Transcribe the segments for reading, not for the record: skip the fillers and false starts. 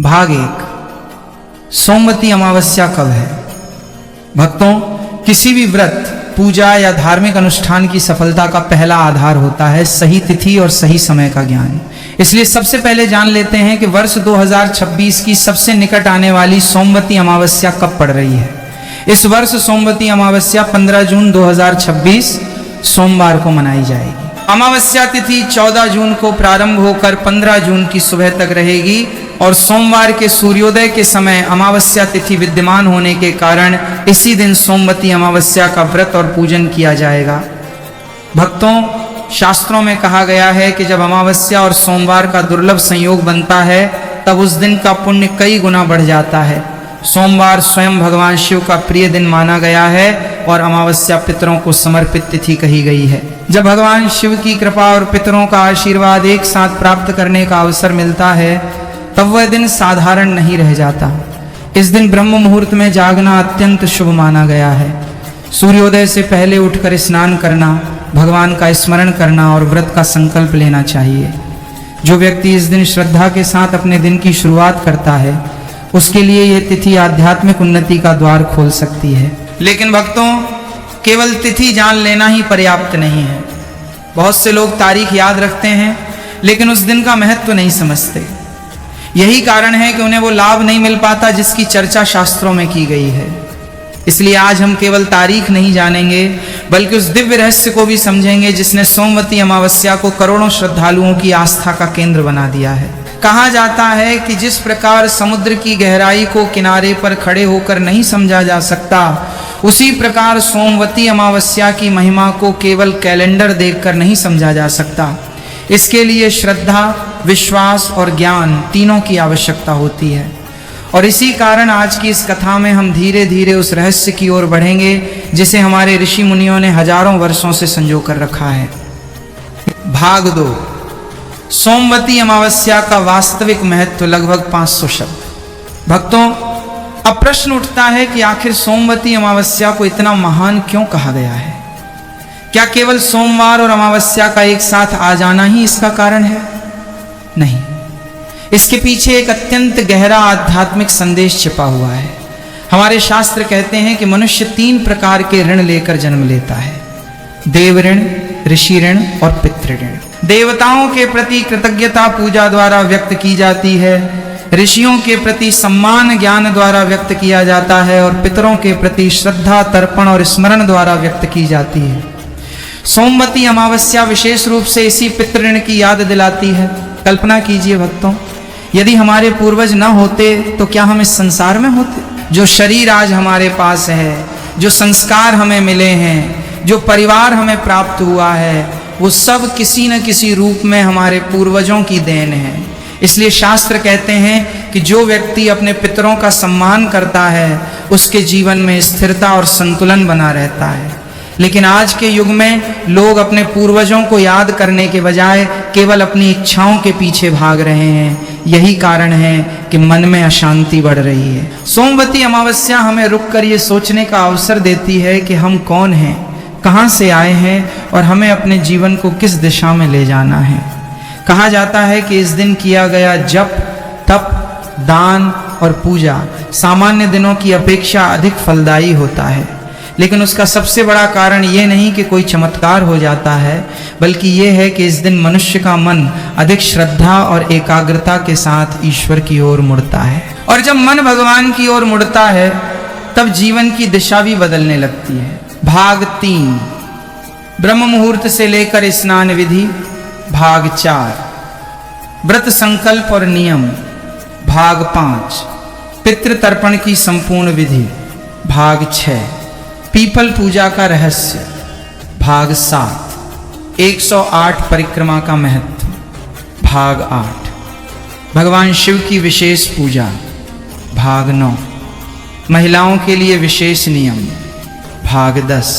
भाग 1। सोमवती अमावस्या कब है? भक्तों, किसी भी व्रत, पूजा या धार्मिक अनुष्ठान की सफलता का पहला आधार होता है सही तिथि और सही समय का ज्ञान। इसलिए सबसे पहले जान लेते हैं कि वर्ष 2026 की सबसे निकट आने वाली सोमवती अमावस्या कब पड़ रही है। इस वर्ष सोमवती अमावस्या 15 जून 2026 सोमवार को मनाई जाएगी। अमावस्या तिथि 14 जून को प्रारंभ होकर 15 जून की सुबह तक रहेगी और सोमवार के सूर्योदय के समय अमावस्या तिथि विद्यमान होने के कारण इसी दिन सोमवती अमावस्या का व्रत और पूजन किया जाएगा। भक्तों, शास्त्रों में कहा गया है कि जब अमावस्या और सोमवार का दुर्लभ संयोग बनता है तब उस दिन का पुण्य कई गुना बढ़ जाता है। सोमवार स्वयं भगवान शिव का प्रिय दिन माना गया है और अमावस्या पितरों को समर्पित तिथि कही गई है। जब भगवान शिव की कृपा और पितरों का आशीर्वाद एक साथ प्राप्त करने का अवसर मिलता है तब वह दिन साधारण नहीं रह जाता। इस दिन ब्रह्म मुहूर्त में जागना अत्यंत शुभ माना गया है। सूर्योदय से पहले उठकर स्नान करना, भगवान का स्मरण करना और व्रत का संकल्प लेना चाहिए। जो व्यक्ति इस दिन श्रद्धा के साथ अपने दिन की शुरुआत करता है उसके लिए यह तिथि आध्यात्मिक उन्नति का द्वार खोल सकती है। लेकिन भक्तों, केवल तिथि जान लेना ही पर्याप्त नहीं है। बहुत से लोग तारीख याद रखते हैं लेकिन उस दिन का महत्व नहीं समझते। यही कारण है कि उन्हें वो लाभ नहीं मिल पाता जिसकी चर्चा शास्त्रों में की गई है। इसलिए आज हम केवल तारीख नहीं जानेंगे बल्कि उस दिव्य रहस्य को भी समझेंगे जिसने सोमवती अमावस्या को करोड़ों श्रद्धालुओं की आस्था का केंद्र बना दिया है। कहा जाता है कि जिस प्रकार समुद्र की गहराई को किनारे पर खड़े होकर नहीं समझा जा सकता, उसी प्रकार सोमवती अमावस्या की महिमा को केवल कैलेंडर देखकर नहीं समझा जा सकता। इसके लिए श्रद्धा, विश्वास और ज्ञान तीनों की आवश्यकता होती है। और इसी कारण आज की इस कथा में हम धीरे धीरे उस रहस्य की ओर बढ़ेंगे जिसे हमारे ऋषि मुनियों ने हजारों वर्षों से संजो कर रखा है। भाग 2। सोमवती अमावस्या का वास्तविक महत्व लगभग 500 शब्द। भक्तों, अब प्रश्न उठता है कि आखिर सोमवती अमावस्या को इतना महान क्यों कहा गया है? क्या केवल सोमवार और अमावस्या का एक साथ आ जाना ही इसका कारण है? नहीं, इसके पीछे एक अत्यंत गहरा आध्यात्मिक संदेश छिपा हुआ है। हमारे शास्त्र कहते हैं कि मनुष्य 3 प्रकार के ऋण लेकर जन्म लेता है: देव ऋण, ऋषि ऋण और पितृ ऋण। देवताओं के प्रति कृतज्ञता पूजा द्वारा व्यक्त की जाती है, ऋषियों के प्रति सम्मान ज्ञान द्वारा व्यक्त किया जाता है और पितरों के प्रति श्रद्धा, तर्पण और स्मरण द्वारा व्यक्त की जाती है। सोमवती अमावस्या विशेष रूप से इसी पितृ ऋण की याद दिलाती है। कल्पना कीजिए भक्तों, यदि हमारे पूर्वज न होते तो क्या हम इस संसार में होते? जो शरीर आज हमारे पास है, जो संस्कार हमें मिले हैं, जो परिवार हमें प्राप्त हुआ है, वो सब किसी न किसी रूप में हमारे पूर्वजों की देन है। इसलिए शास्त्र कहते हैं कि जो व्यक्ति अपने पितरों का सम्मान करता है उसके जीवन में स्थिरता और संतुलन बना रहता है। लेकिन आज के युग में लोग अपने पूर्वजों को याद करने के बजाय केवल अपनी इच्छाओं के पीछे भाग रहे हैं। यही कारण है कि मन में अशांति बढ़ रही है। सोमवती अमावस्या हमें रुककर ये सोचने का अवसर देती है कि हम कौन हैं, कहाँ से आए हैं और हमें अपने जीवन को किस दिशा में ले जाना है। कहा जाता है कि इस दिन किया गया जप, तप, दान और पूजा सामान्य दिनों की अपेक्षा अधिक फलदायी होता है। लेकिन उसका सबसे बड़ा कारण ये नहीं कि कोई चमत्कार हो जाता है, बल्कि ये है कि इस दिन मनुष्य का मन अधिक श्रद्धा और एकाग्रता के साथ ईश्वर की ओर मुड़ता है। और जब मन भगवान की ओर मुड़ता है तब जीवन की दिशा भी बदलने लगती है। भाग 3। ब्रह्म मुहूर्त से लेकर स्नान विधि। भाग 4। व्रत संकल्प और नियम। भाग 5। पितृ तर्पण की संपूर्ण विधि। भाग 6। पीपल पूजा का रहस्य। भाग 7। 108 परिक्रमा का महत्व। भाग 8। भगवान शिव की विशेष पूजा। भाग 9। महिलाओं के लिए विशेष नियम। भाग 10।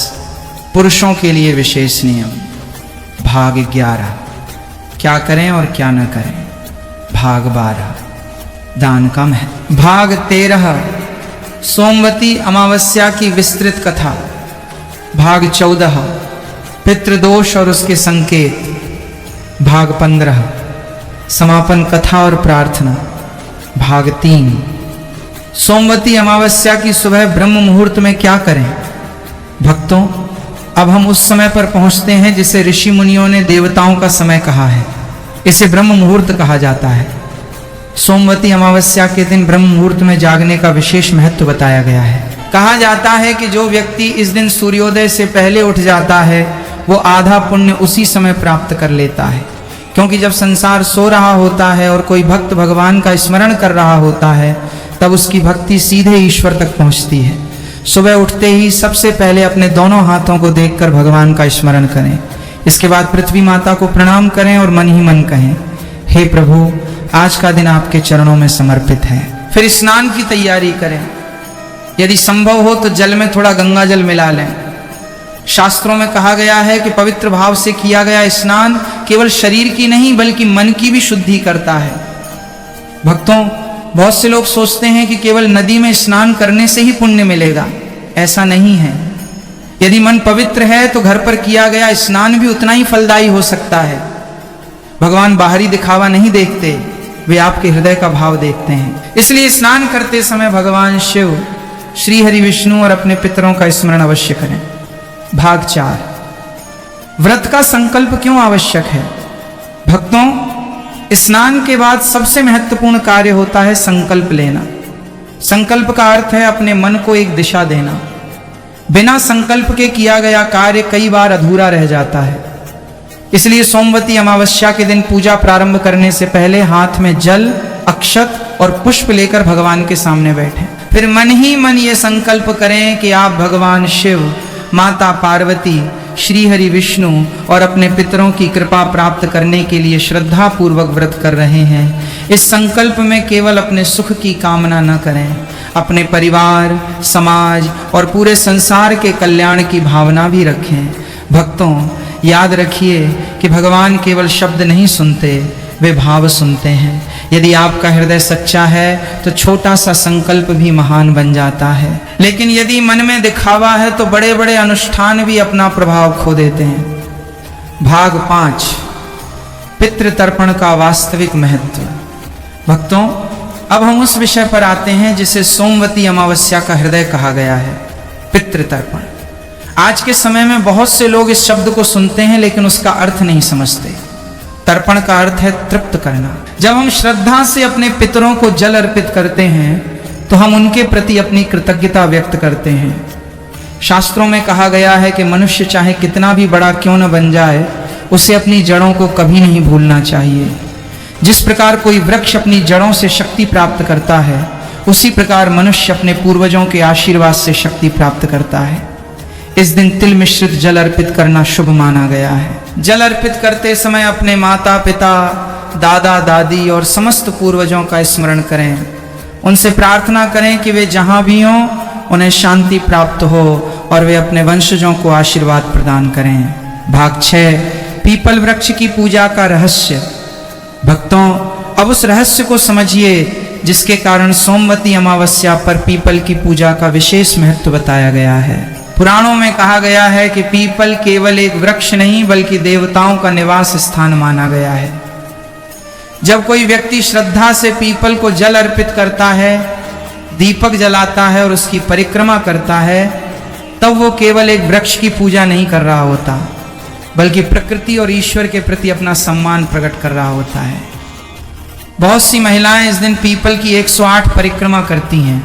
पुरुषों के लिए विशेष नियम। भाग 11। क्या करें और क्या न करें। भाग 12। दान का महत्व। भाग 13। सोमवती अमावस्या की विस्तृत कथा। भाग 14। पितृदोष और उसके संकेत। भाग 15। समापन कथा और प्रार्थना। भाग 3। सोमवती अमावस्या की सुबह ब्रह्म मुहूर्त में क्या करें? भक्तों, अब हम उस समय पर पहुंचते हैं जिसे ऋषि मुनियों ने देवताओं का समय कहा है। इसे ब्रह्म मुहूर्त कहा जाता है। सोमवती अमावस्या के दिन ब्रह्म मुहूर्त में जागने का विशेष महत्व बताया गया है। कहा जाता है कि जो व्यक्ति इस दिन सूर्योदय से पहले उठ जाता है वो आधा पुण्य उसी समय प्राप्त कर लेता है, क्योंकि जब संसार सो रहा होता है और कोई भक्त भगवान का स्मरण कर रहा होता है तब उसकी भक्ति सीधे ईश्वर तक पहुंचती है। सुबह उठते ही सबसे पहले अपने दोनों हाथों को देखकर भगवान का स्मरण करें। इसके बाद पृथ्वी माता को प्रणाम करें और मन ही मन कहें, हे प्रभु, आज का दिन आपके चरणों में समर्पित है। फिर स्नान की तैयारी करें। यदि संभव हो तो जल में थोड़ा गंगा जल मिला लें। शास्त्रों में कहा गया है कि पवित्र भाव से किया गया स्नान केवल शरीर की नहीं बल्कि मन की भी शुद्धि करता है। भक्तों, बहुत से लोग सोचते हैं कि केवल नदी में स्नान करने से ही पुण्य मिलेगा। ऐसा नहीं है। यदि मन पवित्र है तो घर पर किया गया स्नान भी उतना ही फलदायी हो सकता है। भगवान बाहरी दिखावा नहीं देखते, वे आपके हृदय का भाव देखते हैं। इसलिए स्नान करते समय भगवान शिव, श्री हरि विष्णु और अपने पितरों का स्मरण अवश्य करें। भाग 4। व्रत का संकल्प क्यों आवश्यक है? भक्तों, स्नान के बाद सबसे महत्वपूर्ण कार्य होता है संकल्प लेना। संकल्प का अर्थ है अपने मन को एक दिशा देना। बिना संकल्प के किया गया कार्य कई बार अधूरा रह जाता है। इसलिए सोमवती अमावस्या के दिन पूजा प्रारंभ करने से पहले हाथ में जल, अक्षत और पुष्प लेकर भगवान के सामने बैठें। फिर मन ही मन ये संकल्प करें कि आप भगवान शिव, माता पार्वती, श्री हरि विष्णु और अपने पितरों की कृपा प्राप्त करने के लिए श्रद्धा पूर्वक व्रत कर रहे हैं। इस संकल्प में केवल अपने सुख की कामना न करें, अपने परिवार, समाज और पूरे संसार के कल्याण की भावना भी रखें। भक्तों, याद रखिए कि भगवान केवल शब्द नहीं सुनते, वे भाव सुनते हैं। यदि आपका हृदय सच्चा है तो छोटा सा संकल्प भी महान बन जाता है, लेकिन यदि मन में दिखावा है तो बड़े बड़े अनुष्ठान भी अपना प्रभाव खो देते हैं। भाग 5। पितृतर्पण का वास्तविक महत्व। भक्तों, अब हम उस विषय पर आते हैं जिसे सोमवती अमावस्या का हृदय कहा गया है, पितृतर्पण। आज के समय में बहुत से लोग इस शब्द को सुनते हैं लेकिन उसका अर्थ नहीं समझते। तर्पण का अर्थ है तृप्त करना। जब हम श्रद्धा से अपने पितरों को जल अर्पित करते हैं तो हम उनके प्रति अपनी कृतज्ञता व्यक्त करते हैं। शास्त्रों में कहा गया है कि मनुष्य चाहे कितना भी बड़ा क्यों न बन जाए, उसे अपनी जड़ों को कभी नहीं भूलना चाहिए। जिस प्रकार कोई वृक्ष अपनी जड़ों से शक्ति प्राप्त करता है, उसी प्रकार मनुष्य अपने पूर्वजों के आशीर्वाद से शक्ति प्राप्त करता है। इस दिन तिल मिश्रित जल अर्पित करना शुभ माना गया है। जल अर्पित करते समय अपने माता पिता, दादा दादी और समस्त पूर्वजों का स्मरण करें। उनसे प्रार्थना करें कि वे जहाँ भी हों उन्हें शांति प्राप्त हो और वे अपने वंशजों को आशीर्वाद प्रदान करें। भाग 6। पीपल वृक्ष की पूजा का रहस्य। भक्तों, अब उस रहस्य को समझिए जिसके कारण सोमवती अमावस्या पर पीपल की पूजा का विशेष महत्व बताया गया है। पुराणों में कहा गया है कि पीपल केवल एक वृक्ष नहीं बल्कि देवताओं का निवास स्थान माना गया है। जब कोई व्यक्ति श्रद्धा से पीपल को जल अर्पित करता है, दीपक जलाता है और उसकी परिक्रमा करता है, तब वो केवल एक वृक्ष की पूजा नहीं कर रहा होता बल्कि प्रकृति और ईश्वर के प्रति अपना सम्मान प्रकट कर रहा होता है। बहुत सी महिलाएं इस दिन पीपल की 108 परिक्रमा करती हैं।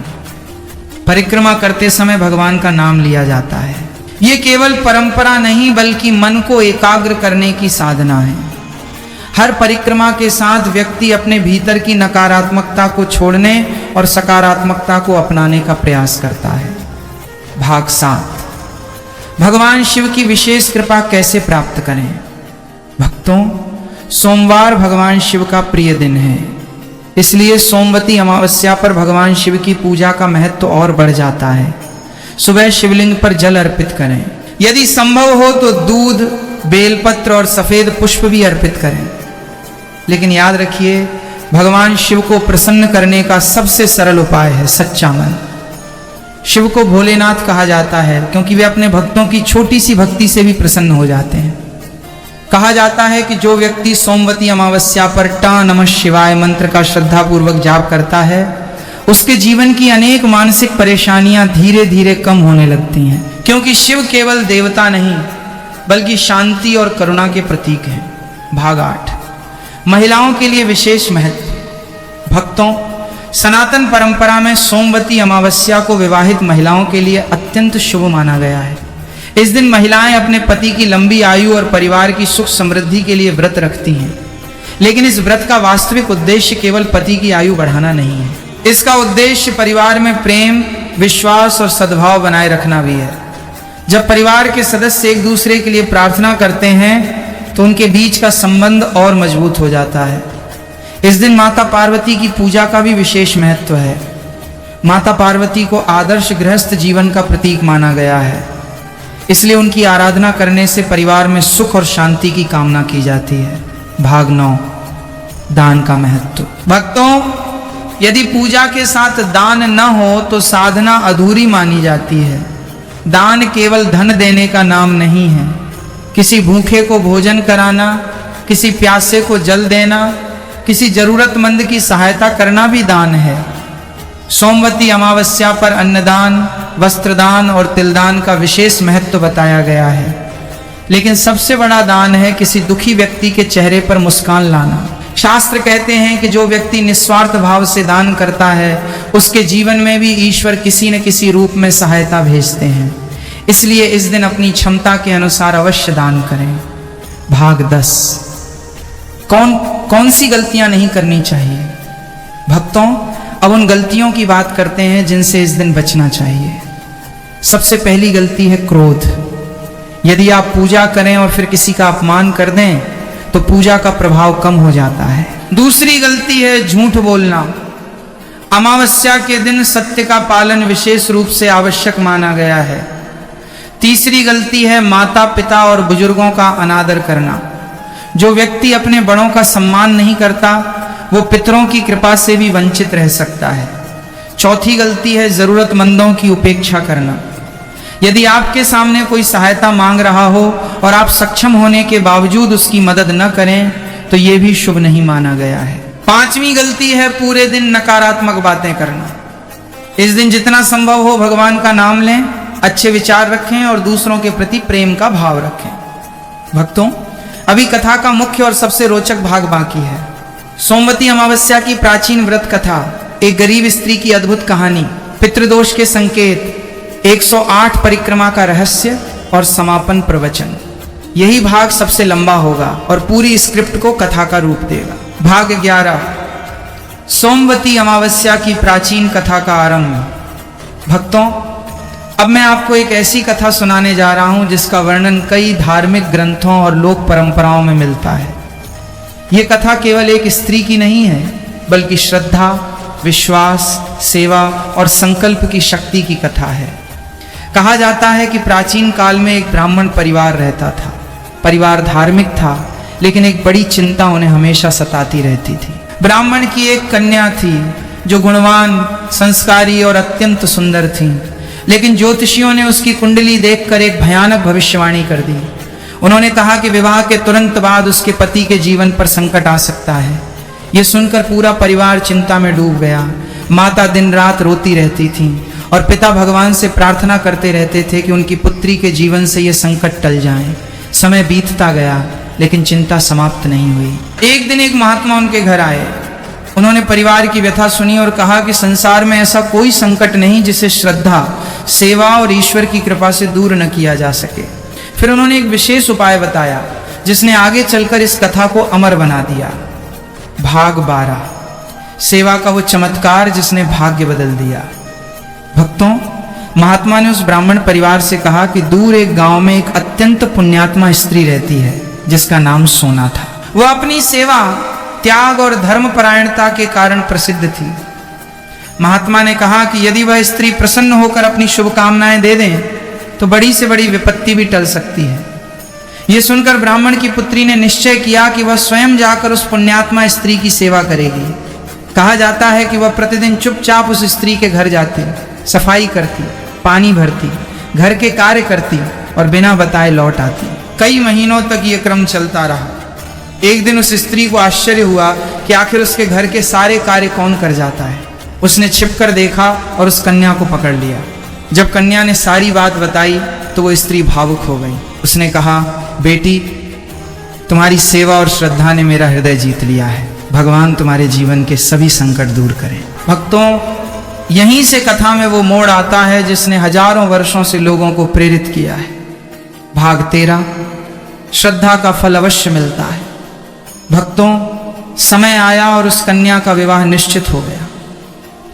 परिक्रमा करते समय भगवान का नाम लिया जाता है। ये केवल परंपरा नहीं बल्कि मन को एकाग्र करने की साधना है। हर परिक्रमा के साथ व्यक्ति अपने भीतर की नकारात्मकता को छोड़ने और सकारात्मकता को अपनाने का प्रयास करता है। भाग 7। भगवान शिव की विशेष कृपा कैसे प्राप्त करें? भक्तों, सोमवार भगवान शिव का प्रिय दिन है, इसलिए सोमवती अमावस्या पर भगवान शिव की पूजा का महत्व और बढ़ जाता है। सुबह शिवलिंग पर जल अर्पित करें। यदि संभव हो तो दूध, बेलपत्र और सफेद पुष्प भी अर्पित करें। लेकिन याद रखिए, भगवान शिव को प्रसन्न करने का सबसे सरल उपाय है सच्चा मन। शिव को भोलेनाथ कहा जाता है क्योंकि वे अपने भक्तों की छोटी सी भक्ति से भी प्रसन्न हो जाते हैं। कहा जाता है कि जो व्यक्ति सोमवती अमावस्या पर टा नमः शिवाय मंत्र का श्रद्धापूर्वक जाप करता है, उसके जीवन की अनेक मानसिक परेशानियां धीरे धीरे कम होने लगती हैं, क्योंकि शिव केवल देवता नहीं बल्कि शांति और करुणा के प्रतीक हैं। भाग 8, महिलाओं के लिए विशेष महत्व। भक्तों, सनातन परंपरा में सोमवती अमावस्या को विवाहित महिलाओं के लिए अत्यंत शुभ माना गया है। इस दिन महिलाएं अपने पति की लंबी आयु और परिवार की सुख समृद्धि के लिए व्रत रखती हैं, लेकिन इस व्रत का वास्तविक उद्देश्य केवल पति की आयु बढ़ाना नहीं है। इसका उद्देश्य परिवार में प्रेम, विश्वास और सद्भाव बनाए रखना भी है। जब परिवार के सदस्य एक दूसरे के लिए प्रार्थना करते हैं तो उनके बीच का संबंध और मजबूत हो जाता है। इस दिन माता पार्वती की पूजा का भी विशेष महत्व है। माता पार्वती को आदर्श गृहस्थ जीवन का प्रतीक माना गया है, इसलिए उनकी आराधना करने से परिवार में सुख और शांति की कामना की जाती है। भाग 9, दान का महत्व। भक्तों, यदि पूजा के साथ दान न हो तो साधना अधूरी मानी जाती है। दान केवल धन देने का नाम नहीं है। किसी भूखे को भोजन कराना, किसी प्यासे को जल देना, किसी जरूरतमंद की सहायता करना भी दान है। सोमवती अमावस्या पर अन्नदान, वस्त्रदान और तिलदान का विशेष महत्व बताया गया है, लेकिन सबसे बड़ा दान है किसी दुखी व्यक्ति के चेहरे पर मुस्कान लाना। शास्त्र कहते हैं कि जो व्यक्ति निस्वार्थ भाव से दान करता है, उसके जीवन में भी ईश्वर किसी न किसी रूप में सहायता भेजते हैं। इसलिए इस दिन अपनी क्षमता के अनुसार अवश्य दान करें। भाग 10, कौन सी गलतियां नहीं करनी चाहिए। भक्तों, अब उन गलतियों की बात करते हैं जिनसे इस दिन बचना चाहिए। सबसे पहली गलती है क्रोध। यदि आप पूजा करें और फिर किसी का अपमान कर दें तो पूजा का प्रभाव कम हो जाता है। दूसरी गलती है झूठ बोलना। अमावस्या के दिन सत्य का पालन विशेष रूप से आवश्यक माना गया है। तीसरी गलती है माता पिता और बुजुर्गों का अनादर करना। जो व्यक्ति अपने बड़ों का सम्मान नहीं करता वो पितरों की कृपा से भी वंचित रह सकता है। चौथी गलती है जरूरतमंदों की उपेक्षा करना। यदि आपके सामने कोई सहायता मांग रहा हो और आप सक्षम होने के बावजूद उसकी मदद न करें तो ये भी शुभ नहीं माना गया है। पांचवी गलती है पूरे दिन नकारात्मक बातें करना। इस दिन जितना संभव हो भगवान का नाम लें, अच्छे विचार रखें और दूसरों के प्रति प्रेम का भाव रखें। भक्तों, अभी कथा का मुख्य और सबसे रोचक भाग बाकी है। सोमवती अमावस्या की प्राचीन व्रत कथा, एक गरीब स्त्री की अद्भुत कहानी, पितृदोष के संकेत, 108 परिक्रमा का रहस्य और समापन प्रवचन। यही भाग सबसे लंबा होगा और पूरी स्क्रिप्ट को कथा का रूप देगा। भाग 11, सोमवती अमावस्या की प्राचीन कथा का आरंभ। भक्तों, अब मैं आपको एक ऐसी कथा सुनाने जा रहा हूं जिसका वर्णन कई धार्मिक ग्रंथों और लोक परंपराओं में मिलता है। यह कथा केवल एक स्त्री की नहीं है, बल्कि श्रद्धा, विश्वास, सेवा और संकल्प की शक्ति की कथा है। कहा जाता है कि प्राचीन काल में एक ब्राह्मण परिवार रहता था। परिवार धार्मिक था, लेकिन एक बड़ी चिंता उन्हें हमेशा सताती रहती थी। ब्राह्मण की एक कन्या थी जो गुणवान, संस्कारी और अत्यंत सुंदर थी, लेकिन ज्योतिषियों ने उसकी कुंडली देखकर एक भयानक भविष्यवाणी कर दी। उन्होंने कहा कि विवाह के तुरंत बाद उसके पति के जीवन पर संकट आ सकता है। यह सुनकर पूरा परिवार चिंता में डूब गया। माता दिन रात रोती रहती थी और पिता भगवान से प्रार्थना करते रहते थे कि उनकी पुत्री के जीवन से यह संकट टल जाए। समय बीतता गया, लेकिन चिंता समाप्त नहीं हुई। एक दिन एक महात्मा उनके घर आए। उन्होंने परिवार की व्यथा सुनी और कहा कि संसार में ऐसा कोई संकट नहीं जिसे श्रद्धा, सेवा और ईश्वर की कृपा से दूर न किया जा सके। फिर उन्होंने एक विशेष उपाय बताया जिसने आगे चलकर इस कथा को अमर बना दिया। भाग 12, सेवा का वो चमत्कार जिसने भाग्य बदल दिया। भक्तों, महात्मा ने उस ब्राह्मण परिवार से कहा कि दूर एक गांव में एक अत्यंत पुण्यात्मा स्त्री रहती है जिसका नाम सोना था। वह अपनी सेवा, त्याग और धर्मपरायणता के कारण प्रसिद्ध थी। महात्मा ने कहा कि यदि वह स्त्री प्रसन्न होकर अपनी शुभकामनाएं दे दें तो बड़ी से बड़ी विपत्ति भी टल सकती है। यह सुनकर ब्राह्मण की पुत्री ने निश्चय किया कि वह स्वयं जाकर उस पुण्यात्मा स्त्री की सेवा करेगी। कहा जाता है कि वह प्रतिदिन चुपचाप उस स्त्री के घर जाती, सफाई करती, पानी भरती, घर के कार्य करती और बिना बताए लौट आती। कई महीनों तक ये क्रम चलता रहा। एक दिन उस स्त्री को आश्चर्य हुआ कि आखिर उसके घर के सारे कार्य कौन कर जाता है। उसने छिपकर देखा और उस कन्या को पकड़ लिया। जब कन्या ने सारी बात बताई तो वो स्त्री भावुक हो गई। उसने कहा, बेटी, तुम्हारी सेवा और श्रद्धा ने मेरा हृदय जीत लिया है। भगवान तुम्हारे जीवन के सभी संकट दूर करें। भक्तों, यहीं से कथा में वो मोड़ आता है जिसने हजारों वर्षों से लोगों को प्रेरित किया है। भाग 13, श्रद्धा का फल अवश्य मिलता है। भक्तों, समय आया और उस कन्या का विवाह निश्चित हो गया,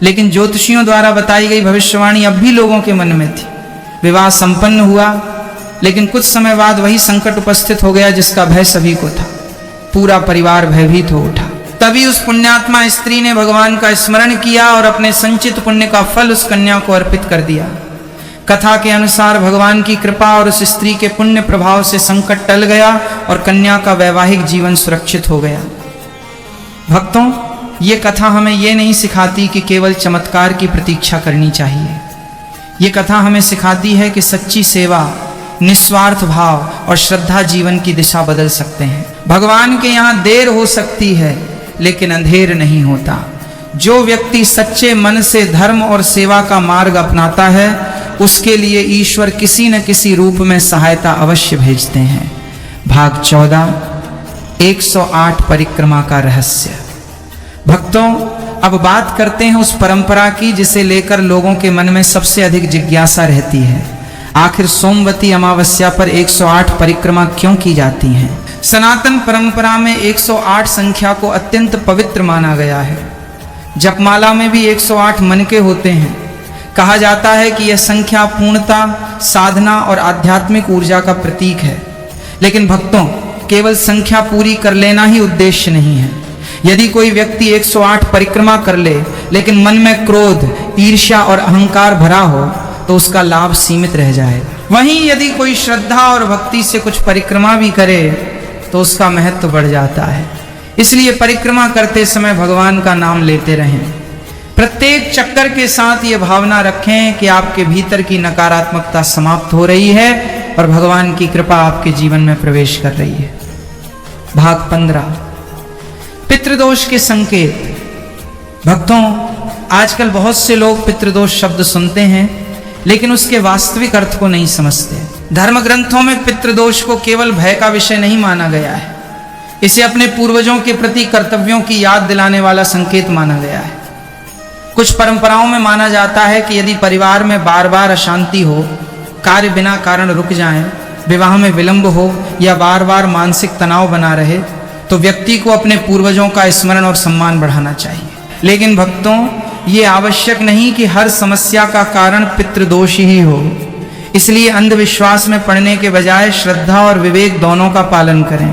लेकिन ज्योतिषियों द्वारा बताई गई भविष्यवाणी अब भी लोगों के मन में थी। विवाह संपन्न हुआ, लेकिन कुछ समय बाद वही संकट उपस्थित हो गया जिसका भय सभी को था। पूरा परिवार भयभीत हो उठा। तभी उस पुण्यात्मा स्त्री ने भगवान का स्मरण किया और अपने संचित पुण्य का फल उस कन्या को अर्पित कर दिया। कथा के अनुसार भगवान की कृपा और उस स्त्री के पुण्य प्रभाव से संकट टल गया और कन्या का वैवाहिक जीवन सुरक्षित हो गया। भक्तों, ये कथा हमें ये नहीं सिखाती कि केवल चमत्कार की प्रतीक्षा करनी चाहिए। ये कथा हमें सिखाती है कि सच्ची सेवा, निस्वार्थ भाव और श्रद्धा जीवन की दिशा बदल सकते हैं। भगवान के यहाँ देर हो सकती है, लेकिन अंधेर नहीं होता। जो व्यक्ति सच्चे मन से धर्म और सेवा का मार्ग अपनाता है, उसके लिए ईश्वर किसी न किसी रूप में सहायता अवश्य भेजते हैं। भाग 14, 108 परिक्रमा का रहस्य। भक्तों, अब बात करते हैं उस परंपरा की जिसे लेकर लोगों के मन में सबसे अधिक जिज्ञासा रहती है। आखिर सोमवती अमावस्या पर 108 परिक्रमा क्यों की जाती हैं? सनातन परंपरा में 108 संख्या को अत्यंत पवित्र माना गया है। जपमाला में भी 108 मनके होते हैं। कहा जाता है कि यह संख्या पूर्णता, साधना और आध्यात्मिक ऊर्जा का प्रतीक है। लेकिन भक्तों, केवल संख्या पूरी कर लेना ही उद्देश्य नहीं है। यदि कोई व्यक्ति 108 परिक्रमा कर ले, लेकिन मन में क्रोध, ईर्ष्या और अहंकार भरा हो, तो उसका लाभ सीमित रह जाएगा। वहीं यदि कोई श्रद्धा और भक्ति से कुछ परिक्रमा भी करे, तो उसका महत्व बढ़ जाता है। इसलिए परिक्रमा करते समय भगवान का नाम लेते रहें। प्रत्येक चक्कर के साथ ये भावना रखें कि आपके भीतर की नकारात्मकता समाप्त हो रही है और भगवान की कृपा आपके जीवन में प्रवेश कर रही है। भाग 15, पितृदोष के संकेत। भक्तों, आजकल बहुत से लोग पितृदोष शब्द सुनते हैं, लेकिन उसके वास्तविक अर्थ को नहीं समझते। धर्म ग्रंथों में पितृदोष को केवल भय का विषय नहीं माना गया है। इसे अपने पूर्वजों के प्रति कर्तव्यों की याद दिलाने वाला संकेत माना गया है। कुछ परंपराओं में माना जाता है कि यदि परिवार में बार बार अशांति हो, कार्य बिना कारण रुक जाएं, विवाह में विलंब हो या बार बार मानसिक तनाव बना रहे, तो व्यक्ति को अपने पूर्वजों का स्मरण और सम्मान बढ़ाना चाहिए। लेकिन भक्तों, ये आवश्यक नहीं कि हर समस्या का कारण पितृदोष ही हो। इसलिए अंधविश्वास में पड़ने के बजाय श्रद्धा और विवेक दोनों का पालन करें।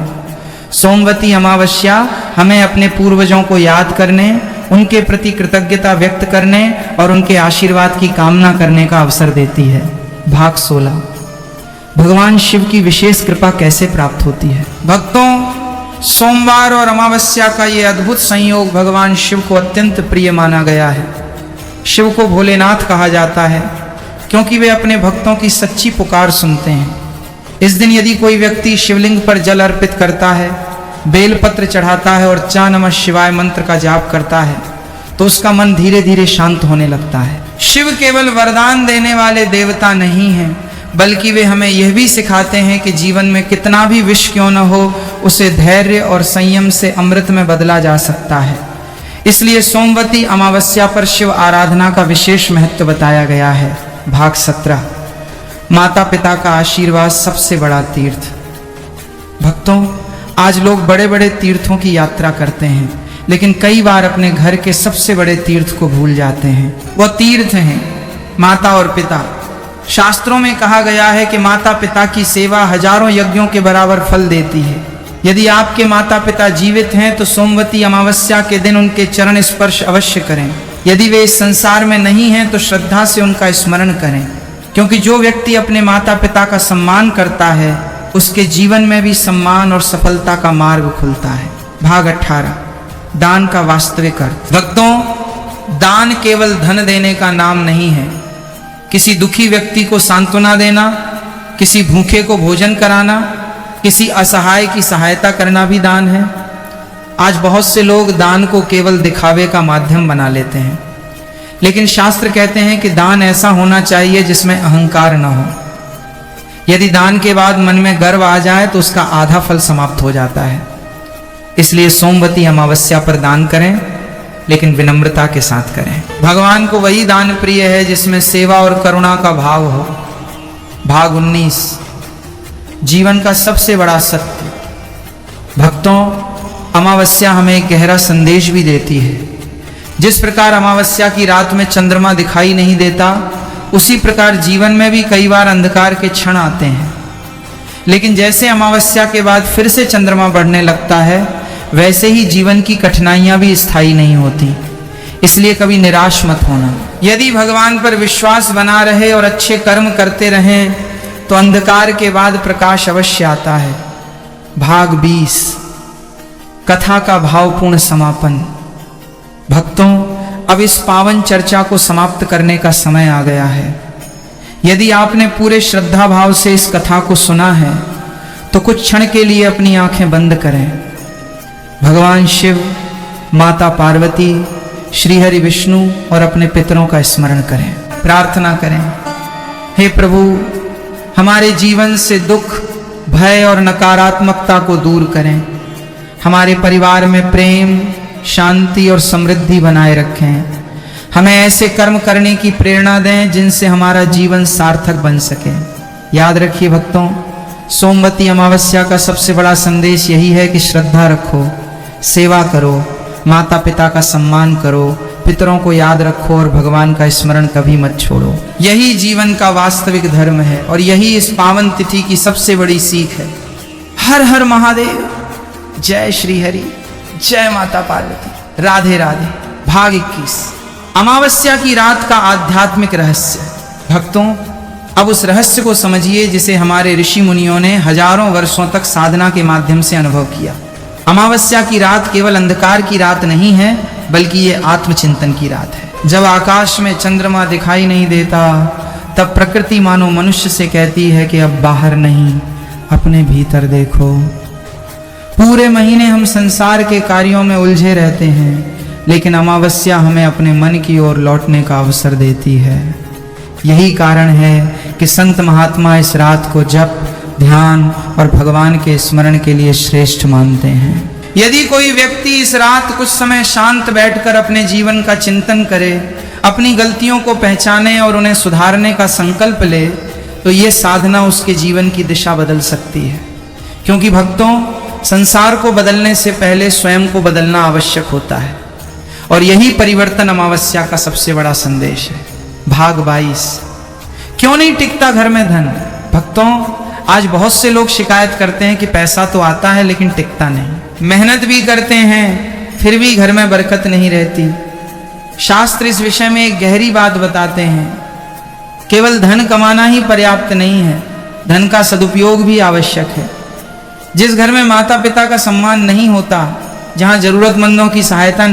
सोमवती अमावस्या हमें अपने पूर्वजों को याद करने, उनके प्रति कृतज्ञता व्यक्त करने और उनके आशीर्वाद की कामना करने का अवसर देती है। भाग 16, भगवान शिव की विशेष कृपा कैसे प्राप्त होती है? भक्तों, सोमवार और अमावस्या का ये अद्भुत संयोग भगवान शिव को अत्यंत प्रिय माना गया है। शिव को भोलेनाथ कहा जाता है क्योंकि वे अपने भक्तों की सच्ची पुकार सुनते हैं। इस दिन यदि कोई व्यक्ति शिवलिंग पर जल अर्पित करता है, बेलपत्र चढ़ाता है और चा नमः शिवाय मंत्र का जाप करता है, तो उसका मन धीरे धीरे शांत होने लगता है। शिव केवल वरदान देने वाले देवता नहीं हैं, बल्कि वे हमें यह भी सिखाते हैं कि जीवन में कितना भी विष क्यों न हो, उसे धैर्य और संयम से अमृत में बदला जा सकता है। इसलिए सोमवती अमावस्या पर शिव आराधना का विशेष महत्व बताया गया है। भाग 17, माता पिता का आशीर्वाद सबसे बड़ा तीर्थ। भक्तों, आज लोग बड़े बड़े तीर्थों की यात्रा करते हैं, लेकिन कई बार अपने घर के सबसे बड़े तीर्थ को भूल जाते हैं। वह तीर्थ हैं माता और पिता। शास्त्रों में कहा गया है कि माता पिता की सेवा हजारों यज्ञों के बराबर फल देती है। यदि आपके माता पिता जीवित हैं तो सोमवती अमावस्या के दिन उनके चरण स्पर्श अवश्य करें। यदि वे इस संसार में नहीं हैं तो श्रद्धा से उनका स्मरण करें, क्योंकि जो व्यक्ति अपने माता पिता का सम्मान करता है, उसके जीवन में भी सम्मान और सफलता का मार्ग खुलता है। भाग 18, दान का वास्तविक अर्थ। भक्तों, दान केवल धन देने का नाम नहीं है। किसी दुखी व्यक्ति को सांत्वना देना, किसी भूखे को भोजन कराना, किसी असहाय की सहायता करना भी दान है। आज बहुत से लोग दान को केवल दिखावे का माध्यम बना लेते हैं, लेकिन शास्त्र कहते हैं कि दान ऐसा होना चाहिए जिसमें अहंकार न हो। यदि दान के बाद मन में गर्व आ जाए तो उसका आधा फल समाप्त हो जाता है। इसलिए सोमवती अमावस्या पर दान करें, लेकिन विनम्रता के साथ करें। भगवान को वही दान प्रिय है जिसमें सेवा और करुणा का भाव हो। भाग 19, जीवन का सबसे बड़ा सत्य। भक्तों, अमावस्या हमें एक गहरा संदेश भी देती है। जिस प्रकार अमावस्या की रात में चंद्रमा दिखाई नहीं देता, उसी प्रकार जीवन में भी कई बार अंधकार के क्षण आते हैं। लेकिन जैसे अमावस्या के बाद फिर से चंद्रमा बढ़ने लगता है, वैसे ही जीवन की कठिनाइयां भी स्थायी नहीं होती। इसलिए कभी निराश मत होना। यदि भगवान पर विश्वास बना रहे और अच्छे कर्म करते रहें तो अंधकार के बाद प्रकाश अवश्य आता है। भाग 20, कथा का भावपूर्ण समापन। भक्तों, अब इस पावन चर्चा को समाप्त करने का समय आ गया है। यदि आपने पूरे श्रद्धा भाव से इस कथा को सुना है तो कुछ क्षण के लिए अपनी आंखें बंद करें। भगवान शिव, माता पार्वती, श्रीहरि विष्णु और अपने पितरों का स्मरण करें। प्रार्थना करें, हे प्रभु, हमारे जीवन से दुख, भय और नकारात्मकता को दूर करें। हमारे परिवार में प्रेम, शांति और समृद्धि बनाए रखें। हमें ऐसे कर्म करने की प्रेरणा दें जिनसे हमारा जीवन सार्थक बन सके। याद रखिए भक्तों, सोमवती अमावस्या का सबसे बड़ा संदेश यही है कि श्रद्धा रखो, सेवा करो, माता पिता का सम्मान करो, पितरों को याद रखो और भगवान का स्मरण कभी मत छोड़ो। यही जीवन का वास्तविक धर्म है और यही इस पावन तिथि की सबसे बड़ी सीख है। हर हर महादेव। जय श्री हरि, जय माता पार्वती। राधे राधे। भाग 21, अमावस्या की रात का आध्यात्मिक रहस्य। भक्तों, अब उस रहस्य को समझिए जिसे हमारे ऋषि मुनियों ने हजारों वर्षों तक साधना के माध्यम से अनुभव किया। अमावस्या की रात केवल अंधकार की रात नहीं है, बल्कि ये आत्मचिंतन की रात है। जब आकाश में चंद्रमा दिखाई नहीं देता, तब प्रकृति मानो मनुष्य से कहती है कि अब बाहर नहीं, अपने भीतर देखो। पूरे महीने हम संसार के कार्यों में उलझे रहते हैं, लेकिन अमावस्या हमें अपने मन की ओर लौटने का अवसर देती है। यही कारण है कि संत महात्मा इस रात को जप, ध्यान और भगवान के स्मरण के लिए श्रेष्ठ मानते हैं। यदि कोई व्यक्ति इस रात कुछ समय शांत बैठकर अपने जीवन का चिंतन करे, अपनी गलतियों को पहचाने और उन्हें सुधारने का संकल्प ले, तो ये साधना उसके जीवन की दिशा बदल सकती है। क्योंकि भक्तों, संसार को बदलने से पहले स्वयं को बदलना आवश्यक होता है, और यही परिवर्तन अमावस्या का सबसे बड़ा संदेश है। भाग 22, क्यों नहीं टिकता घर में धन। भक्तों, आज बहुत से लोग शिकायत करते हैं कि पैसा तो आता है लेकिन टिकता नहीं। मेहनत भी करते हैं फिर भी घर में बरकत नहीं रहती। शास्त्र इस विषय में एक गहरी बात बताते हैं। केवल धन कमाना ही पर्याप्त नहीं है, धन का सदुपयोग भी आवश्यक है। जिस घर में माता पिता का सम्मान नहीं होता, जहां जरूरतमंदों की सहायता नहीं